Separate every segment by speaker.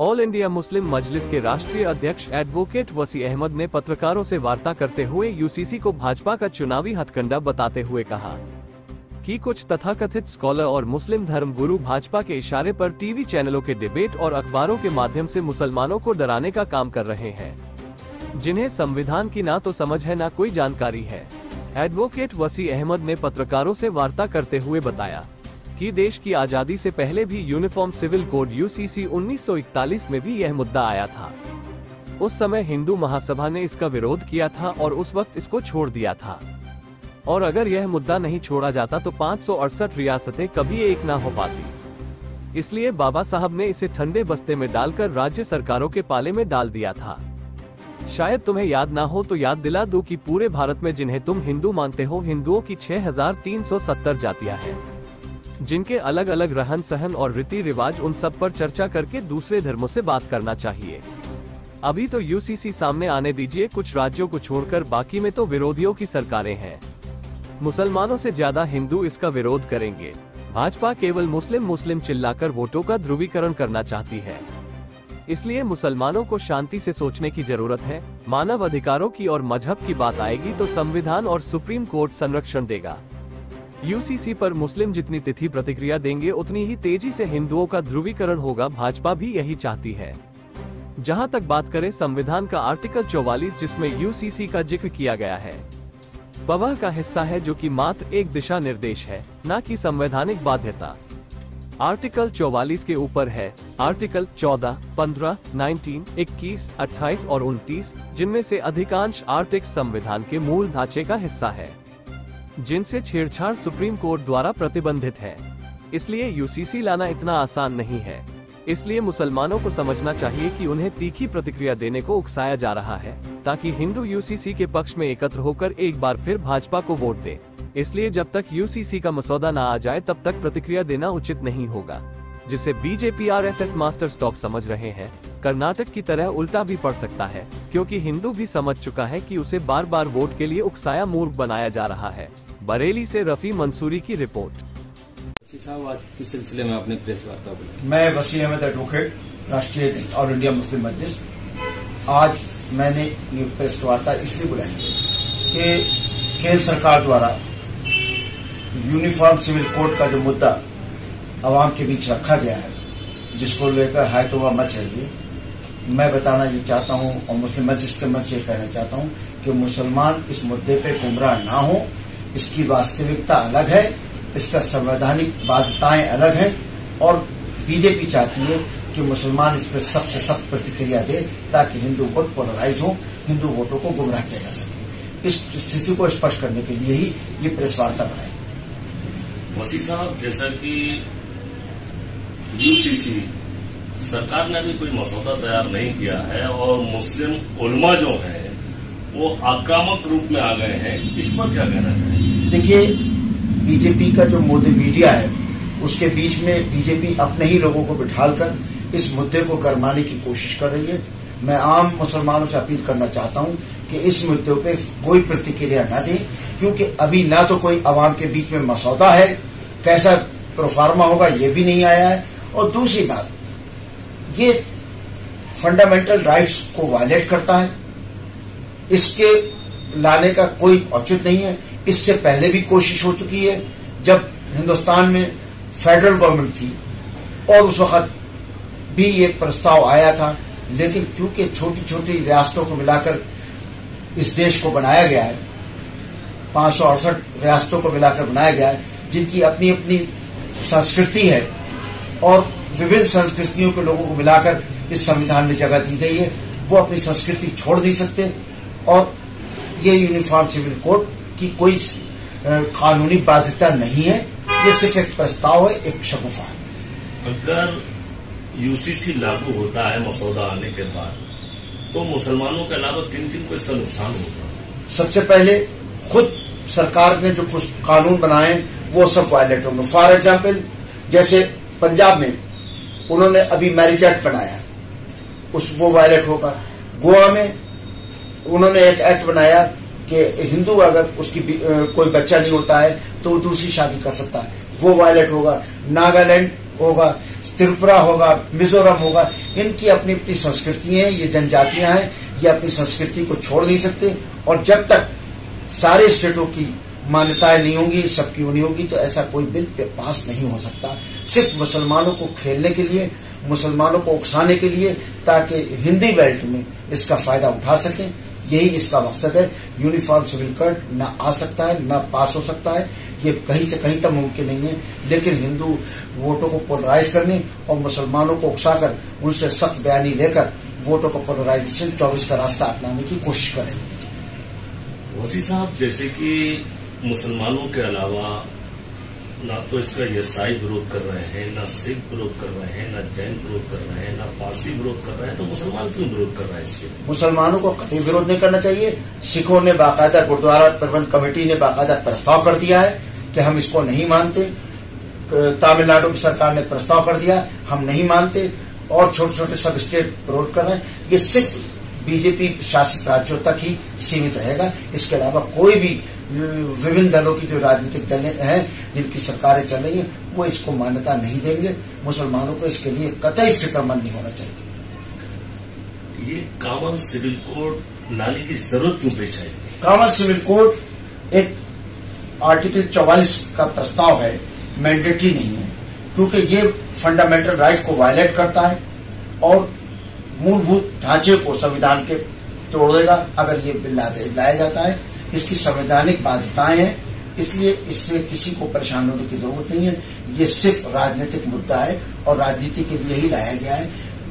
Speaker 1: All India Muslim मजलिस के राष्ट्रीय अध्यक्ष एडवोकेट वसी अहमद ने पत्रकारों से वार्ता करते हुए यूसीसी को भाजपा का चुनावी हथकंडा बताते हुए कहा कि कुछ तथाकथित स्कॉलर और मुस्लिम धर्म गुरु भाजपा के इशारे पर टीवी चैनलों के डिबेट और अखबारों के माध्यम से मुसलमानों को डराने का काम कर रहे हैं, जिन्हें संविधान की ना तो समझ है ना कोई जानकारी है। एडवोकेट वसी अहमद ने पत्रकारों से वार्ता करते हुए बताया कि देश की आजादी से पहले भी यूनिफॉर्म सिविल कोड यूसीसी 1941 में भी यह मुद्दा आया था। उस समय हिंदू महासभा ने इसका विरोध किया था और उस वक्त इसको छोड़ दिया था, और अगर यह मुद्दा नहीं छोड़ा जाता तो 568 रियासतें कभी एक ना हो पाती। इसलिए बाबा साहब ने इसे ठंडे बस्ते में डालकर राज्य सरकारों के पाले में डाल दिया था। शायद तुम्हें याद ना हो तो याद दिला दूं कि पूरे भारत में जिन्हें तुम हिंदू मानते हो, हिंदुओं की 6370 जातियां हैं, जिनके अलग अलग रहन सहन और रीति रिवाज, उन सब पर चर्चा करके दूसरे धर्मों से बात करना चाहिए। अभी तो यूसीसी सामने आने दीजिए, कुछ राज्यों को छोड़कर बाकी में तो विरोधियों की सरकारें हैं। मुसलमानों से ज्यादा हिंदू इसका विरोध करेंगे। भाजपा केवल मुस्लिम चिल्लाकर वोटों का ध्रुवीकरण करना चाहती है, इसलिए मुसलमानों को शांति से सोचने की जरूरत है। मानव अधिकारों की और मजहब की बात आएगी तो संविधान और सुप्रीम कोर्ट संरक्षण देगा। यूसीसी पर मुस्लिम जितनी तिथि प्रतिक्रिया देंगे उतनी ही तेजी से हिंदुओं का ध्रुवीकरण होगा। भाजपा भी यही चाहती है। जहां तक बात करें संविधान का आर्टिकल 44, जिसमें यूसीसी का जिक्र किया गया है, वह का हिस्सा है जो कि मात्र एक दिशा निर्देश है, न कि संवैधानिक बाध्यता। आर्टिकल 44 के ऊपर है आर्टिकल 14, 15, 19, 21, 28 और 29, जिनमें से अधिकांश आर्टिकल संविधान के मूल ढांचे का हिस्सा है, जिनसे छेड़छाड़ सुप्रीम कोर्ट द्वारा प्रतिबंधित है। इसलिए यूसीसी लाना इतना आसान नहीं है। इसलिए मुसलमानों को समझना चाहिए कि उन्हें तीखी प्रतिक्रिया देने को उकसाया जा रहा है, ताकि हिंदू यूसीसी के पक्ष में एकत्र होकर एक बार फिर भाजपा को वोट दे। इसलिए जब तक यूसीसी का मसौदा न आ जाए तब तक प्रतिक्रिया देना उचित नहीं होगा, जिसे बीजेपी आरएसएस मास्टर स्ट्रोक समझ रहे हैं। कर्नाटक की तरह उल्टा भी पड़ सकता है, क्योंकि हिंदू भी समझ चुका है कि उसे बार बार वोट के लिए उकसाया मूर्ख बनाया जा रहा है। बरेली से रफी मंसूरी की रिपोर्ट।
Speaker 2: साहब, आज किस सिलसिले में आपने प्रेस वार्ता बुलाई?
Speaker 3: मैं वसी अहमद एडवोकेट, राष्ट्रीय अध्यक्ष ऑल इंडिया मुस्लिम मजलिस। आज मैंने ये प्रेस वार्ता इसलिए बुलाई कि केंद्र सरकार द्वारा यूनिफॉर्म सिविल कोड का जो मुद्दा आवाम के बीच रखा गया है, जिसको लेकर हाय तो वह मच रही है, मैं बताना ये चाहता हूँ और मुस्लिम मजलिस के मंच से कहना चाहता हूँ कि मुसलमान इस मुद्दे पे गुमराह ना हो। इसकी वास्तविकता अलग है, इसका संवैधानिक बाध्यताएं अलग हैं, और बीजेपी चाहती है कि मुसलमान इस पर सख्त से सख्त प्रतिक्रिया दे, ताकि हिंदू वोट पोलराइज हो, हिंदू वोटों को गुमराह किया जा सके। इस स्थिति को स्पष्ट करने के लिए ही ये प्रेस वार्ता बनाई।
Speaker 4: वसी साहब, जैसा कि यूसीसी सरकार ने भी कोई मसौदा तैयार नहीं किया है और मुस्लिम उलमा जो है वो आक्रामक रूप में आ गए हैं, इस पर क्या कहना चाहिए?
Speaker 3: देखिए, बीजेपी का जो मोदी मीडिया है उसके बीच में बीजेपी अपने ही लोगों को बिठालकर इस मुद्दे को गरमाने की कोशिश कर रही है। मैं आम मुसलमानों से अपील करना चाहता हूं कि इस मुद्दे पे कोई प्रतिक्रिया न दें, क्योंकि अभी ना तो कोई अवाम के बीच में मसौदा है, कैसा प्रोफार्मा होगा ये भी नहीं आया है, और दूसरी बात, ये फंडामेंटल राइट्स को वायलेट करता है। इसके लाने का कोई औचित्य नहीं है। इससे पहले भी कोशिश हो चुकी है, जब हिंदुस्तान में फेडरल गवर्नमेंट थी और उस वक्त भी ये प्रस्ताव आया था, लेकिन क्योंकि छोटी छोटी रियासतों को मिलाकर इस देश को बनाया गया है, 568 रियासतों को मिलाकर बनाया गया है, जिनकी अपनी अपनी संस्कृति है, और विभिन्न संस्कृतियों के लोगों को मिलाकर इस संविधान में जगह दी गई है। वो अपनी संस्कृति छोड़ नहीं सकते, और ये यूनिफॉर्म सिविल कोड की कोई कानूनी बाध्यता नहीं है। ये सिर्फ एक प्रस्ताव है, एक शगुफा है।
Speaker 4: अगर यूसीसी लागू होता है मसौदा आने के बाद, तो मुसलमानों के अलावा किन किन को इसका नुकसान होगा?
Speaker 3: सबसे पहले खुद सरकार ने जो कुछ कानून बनाए वो सब वायलेट होंगे। फॉर एग्जाम्पल, जैसे पंजाब में उन्होंने अभी मैरिज एक्ट बनाया, वो वायलेट होगा। गोवा में उन्होंने एक एक्ट बनाया कि हिंदू अगर उसकी कोई बच्चा नहीं होता है तो वो दूसरी शादी कर सकता है, वो वायलेट होगा। नागालैंड होगा, त्रिपुरा होगा, मिजोरम होगा, इनकी अपनी अपनी संस्कृति है, ये जनजातियां हैं, ये अपनी संस्कृति को छोड़ नहीं सकते। और जब तक सारे स्टेटों की मान्यताएं नहीं होंगी, सबकी नहीं होगी, तो ऐसा कोई बिल पास नहीं हो सकता। सिर्फ मुसलमानों को खेलने के लिए, मुसलमानों को उकसाने के लिए, ताकि हिंदी बेल्ट में इसका फायदा उठा सकें, यही इसका मकसद है। यूनिफॉर्म सिविल कोड न आ सकता है, न पास हो सकता है, ये कहीं से कहीं तक मुमकिन नहीं है। लेकिन हिंदू वोटों को पोलराइज करने और मुसलमानों को उकसाकर उनसे सख्त बयानी लेकर वोटों को पोलराइजेशन 24 का रास्ता अपनाने की कोशिश करेंगे।
Speaker 4: वसी साहब, जैसे कि मुसलमानों के अलावा ना तो इसका ईसाई विरोध कर रहे हैं, ना सिख विरोध कर रहे हैं, ना जैन विरोध कर रहे हैं, ना पारसी विरोध कर रहे हैं, तो मुसलमान क्यों विरोध कर रहे हैं इसके?
Speaker 3: मुसलमानों को कतई विरोध नहीं करना चाहिए। सिखों ने बाकायदा, गुरुद्वारा प्रबंध कमेटी ने बाकायदा प्रस्ताव कर दिया है कि हम इसको नहीं मानते। तमिलनाडु की सरकार ने प्रस्ताव कर दिया, हम नहीं मानते, और छोटे छोटे सब स्टेट विरोध कर रहे हैं। ये सिर्फ बीजेपी शासित राज्यों तक ही सीमित रहेगा। इसके अलावा कोई भी विभिन्न दलों की जो राजनीतिक दल हैं, जिनकी सरकारें चल रही हैं, वो इसको मान्यता नहीं देंगे। मुसलमानों को इसके लिए कतई फिक्रमंद नहीं होना चाहिए।
Speaker 4: ये कॉमन सिविल कोड लाने की जरूरत क्यों पेश आई?
Speaker 3: कॉमन सिविल कोड एक आर्टिकल 44 का प्रस्ताव है, मैंडेटरी नहीं है, क्योंकि ये फंडामेंटल राइट को वायलेट करता है और मूलभूत ढांचे को संविधान के तोड़ देगा अगर ये बिल लाया जाता है। इसकी संवैधानिक बाध्यताएं हैं, इसलिए इससे किसी को परेशान होने की जरूरत नहीं है। ये सिर्फ राजनीतिक मुद्दा है और राजनीति के लिए ही लाया गया है।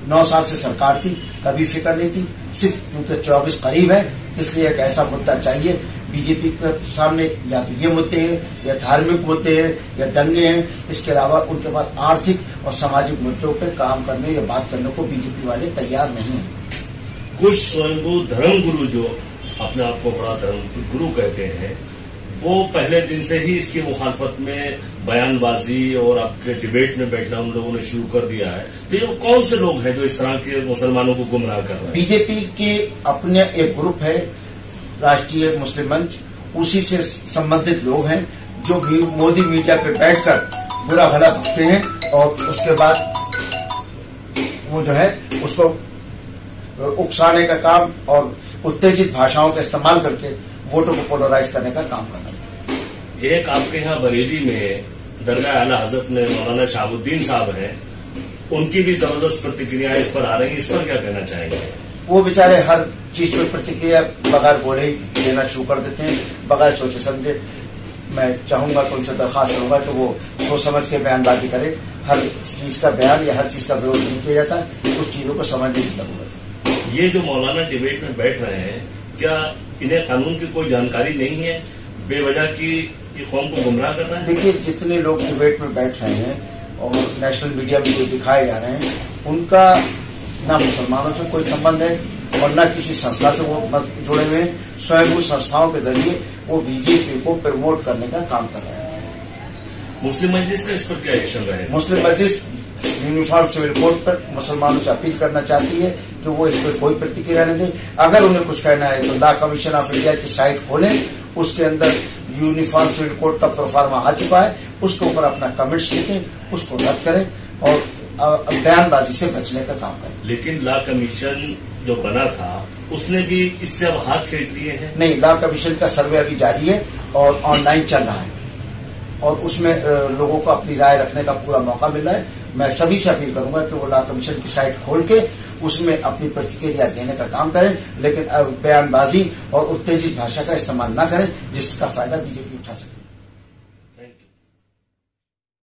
Speaker 3: 9 साल से सरकार थी, कभी फिक्र नहीं थी, सिर्फ क्योंकि 24 करीब है, इसलिए एक ऐसा मुद्दा चाहिए। बीजेपी के सामने या तो ये मुद्दे हैं, या धार्मिक मुद्दे हैं, या दंगे हैं। इसके अलावा उनके पास आर्थिक और सामाजिक मुद्दों पर काम करने या बात करने को बीजेपी वाले तैयार नहीं है।
Speaker 4: कुछ स्वयंभू धर्मगुरु जो अपने आप को बड़ा धर्म गुरु कहते हैं, वो पहले दिन से ही इसकी मुखालफत में बयानबाजी और आपके डिबेट में बैठना उन लोगों ने शुरू कर दिया है। तो ये कौन से लोग हैं जो इस तरह के मुसलमानों को गुमराह कर रहे हैं?
Speaker 3: बीजेपी के अपने एक ग्रुप है, राष्ट्रीय मुस्लिम मंच, उसी से संबंधित लोग हैं जो भी मोदी मीडिया पे बैठकर बुरा भला बकते हैं और उसके बाद वो जो है उसको उकसाने का काम और उत्तेजित भाषाओं का इस्तेमाल करके वोटों को पोलराइज करने का काम करना है।
Speaker 4: एक आपके यहाँ बरेली में दरगाह आला हजरत में मौलाना शहाबुद्दीन साहब हैं, उनकी भी जबरदस्त प्रतिक्रिया इस पर आ रही है, इस पर क्या कहना चाहेंगे?
Speaker 3: वो बेचारे हर चीज पर प्रतिक्रिया बगैर बोले ही देना शुरू कर देते हैं, बगैर सोचे समझे। मैं चाहूंगा कि उनसे दरखास्त करूंगा कि वो सोच समझ के बयानबाजी करे। हर चीज का बयान या हर चीज का विरोध नहीं किया जाता, कुछ चीजों को समझने की जरूरत है।
Speaker 4: ये जो मौलाना डिबेट में बैठ रहे हैं, क्या इन्हें कानून की कोई जानकारी नहीं है? बेवजह की ये कौम को गुमराह कर रहे हैं?
Speaker 3: देखिए, जितने लोग डिबेट में बैठ रहे हैं और नेशनल मीडिया में जो दिखाए जा रहे हैं, उनका ना मुसलमानों से कोई संबंध है और न किसी संस्था से वो जुड़े हुए हैं। स्वयं संस्थाओं के जरिए वो बीजेपी को प्रमोट करने का काम कर रहे हैं।
Speaker 4: मुस्लिम मजलिस का इस पर क्या एक्शन रहेगा?
Speaker 3: मुस्लिम मजलिस यूनिफॉर्म सिविल कोड पर मुसलमानों से अपील करना चाहती है कि वो इस पर कोई प्रतिक्रिया नहीं दें। अगर उन्हें कुछ कहना है तो लॉ कमीशन ऑफ इंडिया की साइट खोलें, उसके अंदर यूनिफॉर्म सिविल कोड का प्रोफार्मा आ चुका है, उसके ऊपर अपना कमेंट्स लिखें, उसको रद्द करें और बयानबाजी से बचने का काम करें।
Speaker 4: लेकिन लॉ कमीशन जो बना था उसने भी इससे अब हाथ खेल लिए हैं।
Speaker 3: नहीं, लॉ कमीशन का सर्वे अभी जारी है और ऑनलाइन चल रहा है और उसमें लोगों को अपनी राय रखने का पूरा मौका मिल रहा है। मैं सभी से अपील करूंगा कि वो लॉ कमीशन की साइट खोल के उसमें अपनी प्रतिक्रिया देने का काम करें, लेकिन बयानबाजी और उत्तेजित भाषा का इस्तेमाल न करें जिसका फायदा बीजेपी उठा सके।